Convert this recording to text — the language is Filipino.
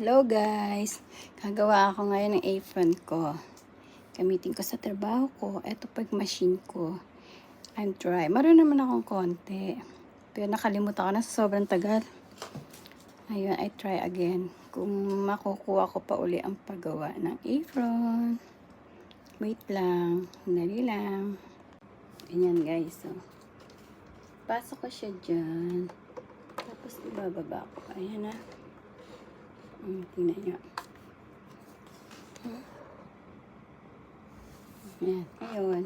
Hello guys! Gagawa ako ngayon ng apron ko. Gamitin ko sa trabaho ko. Ito pag machine ko. I'm try. Marunong naman akong konti. Pero nakalimutan ko na sa sobrang tagal. Ayun, I try again. Kung makukuha ko pa uli ang paggawa ng apron. Wait lang. Dali lang. Ganyan guys. So, pasok ko siya dyan. Tapos ibababa ko. Ayan na. Tingnan nyo. Ayan. Ayun.